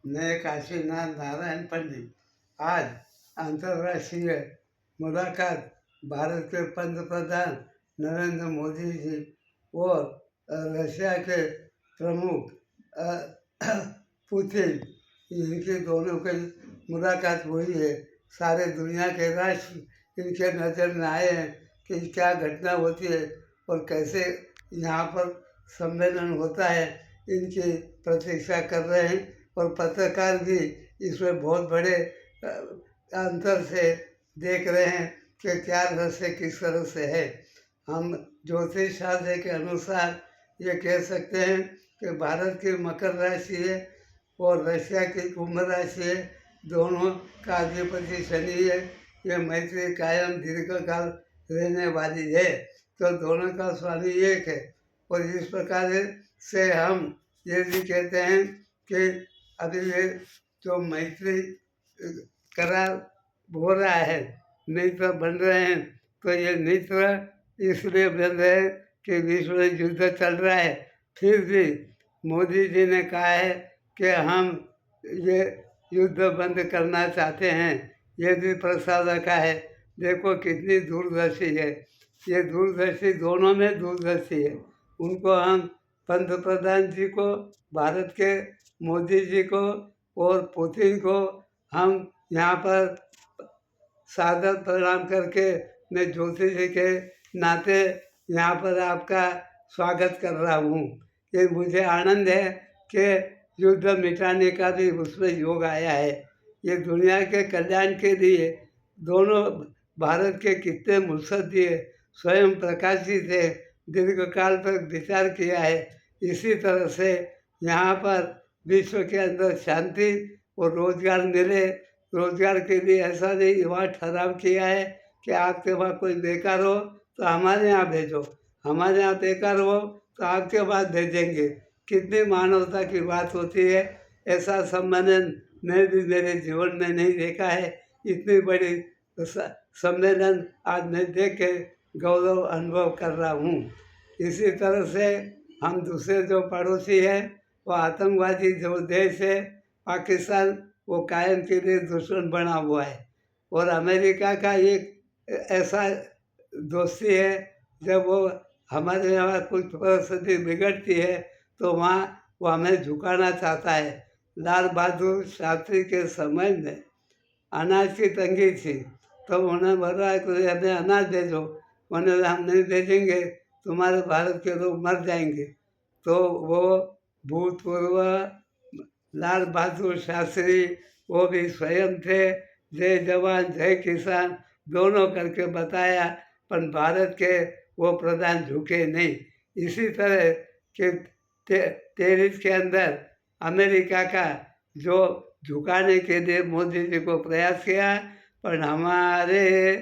मैं काशीनाथ नारायण पंडित। आज अंतर्राष्ट्रीय मुलाकात भारत के पंतप्रधान नरेंद्र मोदी जी और रशिया के प्रमुख पुतिन, इनके दोनों की मुलाकात हुई है। सारे दुनिया के राष्ट्र इनके नज़र में आए हैं कि क्या घटना होती है और कैसे यहाँ पर सम्मेलन होता है, इनकी प्रतीक्षा कर रहे हैं। और पत्रकार भी इसमें बहुत बड़े अंतर से देख रहे हैं कि क्या रहस्य किस तरह से है। हम ज्योतिष शास्त्र के अनुसार ये कह सकते हैं कि भारत की मकर राशि है और रशिया की कुंभ राशि है। दोनों का अधिपति शनि है। ये मैत्री कायम दीर्घकाल रहने वाली है, तो दोनों का स्वामी एक है। और इस प्रकार से हम ये भी कहते हैं कि अभी ये जो मैत्री करार हो रहा है, मित्र बन रहे हैं, तो ये मित्र इसलिए बन रहे हैं कि विश्व में युद्ध चल रहा है। फिर भी मोदी जी ने कहा है कि हम ये युद्ध बंद करना चाहते हैं। ये भी प्रस्ताव रखा है। देखो कितनी दूरदर्शी है ये, दूरदर्शी दोनों में दूरदर्शी है। उनको हम पंतप्रधान जी को, भारत के मोदी जी को और पुतिन को हम यहाँ पर सादर प्रणाम करके मैं ज्योतिष जी के नाते यहाँ पर आपका स्वागत कर रहा हूँ। ये मुझे आनंद है कि युद्ध मिटाने का भी उसमें योग आया है। ये दुनिया के कल्याण के लिए दोनों भारत के कितने मुत्सद्दी स्वयं प्रकाशित है, दीर्घकाल तक विचार किया है। इसी तरह से यहाँ पर विश्व के अंदर शांति और रोजगार मिले। रोजगार के लिए ऐसा नहीं वहाँ ठहराव किया है कि आपके वहाँ कोई बेकार हो तो हमारे यहाँ भेजो, हमारे यहाँ बेकार हो तो आपके पास भेजेंगे। कितनी मानवता की बात होती है। ऐसा सम्मेलन मैं भी मेरे जीवन में नहीं देखा है। इतनी बड़ी सम्मेलन आज मैं देख के गौरव अनुभव कर रहा हूँ। इसी तरह से हम दूसरे जो पड़ोसी हैं, वो आतंकवादी जो देश है पाकिस्तान, वो कायम के लिए दुश्मन बना हुआ है। और अमेरिका का एक ऐसा दोस्ती है, जब वो हमारे यहाँ कुछ परिस्थिति बिगड़ती है तो वहाँ वो हमें झुकाना चाहता है। लाल बहादुर शास्त्री के समय में अनाज की तंगी थी, तो उन्हें बोला कि हमें अनाज भेजो। उन्होंने हम नहीं भेजेंगे, तुम्हारे भारत के लोग मर जाएंगे। तो वो भूतपूर्व लाल बहादुर शास्त्री वो भी स्वयं थे, जय जवान जय किसान दोनों करके बताया, पर भारत के वो प्रधान झुके नहीं। इसी तरह के टेरिस के अंदर अमेरिका का जो झुकाने के लिए मोदी जी को प्रयास किया, पर हमारे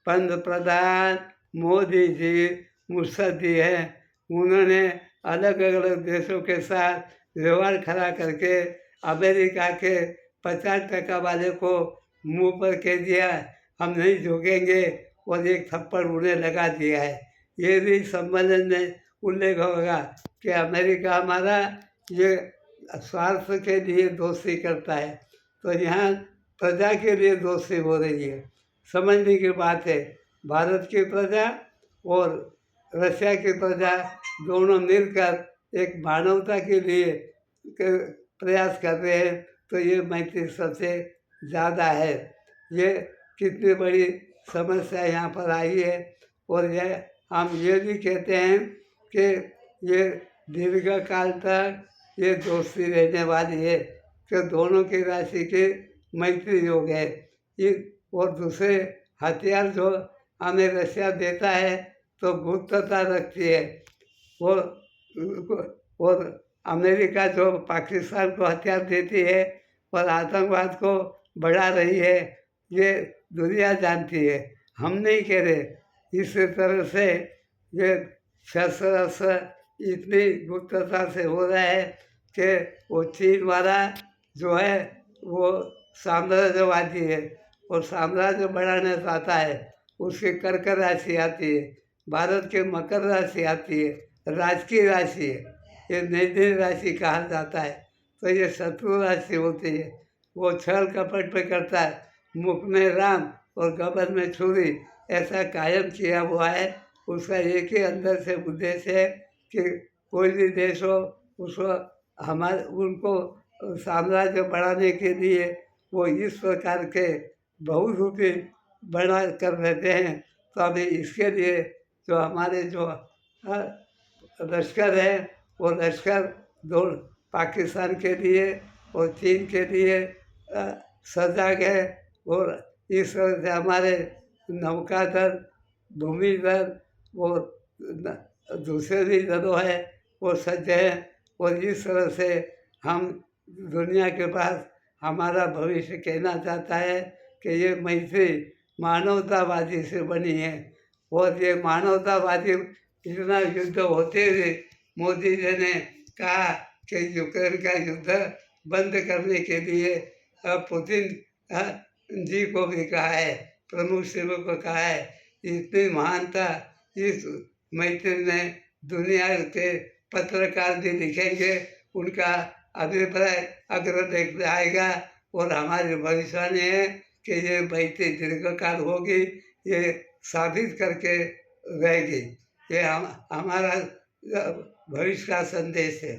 पंत प्रधान मोदी जी मुत्सद्दी हैं। उन्होंने अलग अलग देशों के साथ व्यवहार खड़ा करके अमेरिका के 50% वाले को मुंह पर कह दिया हम नहीं झुकेंगे, और एक थप्पड़ उन्हें लगा दिया है। ये भी सम्मेलन में उल्लेख होगा कि अमेरिका हमारा ये स्वार्थ के लिए दोस्ती करता है, तो यहाँ प्रजा के लिए दोस्ती हो रही है। समझने की बात है, भारत की प्रजा और रशिया की प्रजा दोनों मिलकर एक मानवता के लिए प्रयास कर रहे हैं, तो ये मैत्री सबसे ज़्यादा है। ये कितनी बड़ी समस्या यहाँ पर आई है। और ये हम ये भी कहते हैं कि ये दीर्घकाल तक ये दोस्ती रहने वाली है, कि दोनों की राशि के मैत्री योग है। ये और दूसरे हथियार जो हमें रशिया देता है तो गुप्तता रखती है। और अमेरिका जो पाकिस्तान को हथियार देती है और आतंकवाद को बढ़ा रही है, ये दुनिया जानती है, हम नहीं कह रहे। इस तरह से ये शस्त्र इतनी गुप्तता से हो रहा है कि वो चीन वाला जो है वो साम्राज्यवादी है और साम्राज्य बढ़ाना चाहता है। उसकी कर्क राशि आती है, भारत के मकर राशि आती है, राजकीय राशि है, ये नई नई राशि कहा जाता है। तो ये शत्रु राशि होती है। वो छल कपट पे करता है, मुख में राम और गबन में छुरी, ऐसा कायम किया हुआ है। उसका एक ही अंदर से उद्देश्य है कि कोई भी देश हो, उसको हमारे उनको साम्राज्य बढ़ाने के लिए वो इस प्रकार के बहुरूपी बना कर लेते हैं। तो अभी इसके लिए जो हमारे जो लश्कर है, वो लश्कर दो पाकिस्तान के लिए और चीन के लिए सजग है। और इस तरह से हमारे नौकादल, भूमि दल और दूसरे भी दलों है वो सज्ज हैं। और इस तरह से हम दुनिया के पास हमारा भविष्य कहना चाहता है कि ये मैत्री मानवतावादी से बनी है। और ये मानवतावादी इतना युद्ध होते हुए मोदी जी ने कहा कि यूक्रेन का युद्ध बंद करने के लिए पुतिन जी को भी कहा है, प्रमुख सेवक को कहा है। इतनी महानता इस मैत्री में दुनिया के पत्रकार भी लिखेंगे, उनका अभिप्राय अग्र देख आएगा। और हमारी भविष्यवाणी है कि ये मैत्री दीर्घकाल होगी, ये साबित करके रहेगी। ये हमारा भविष्य का संदेश है।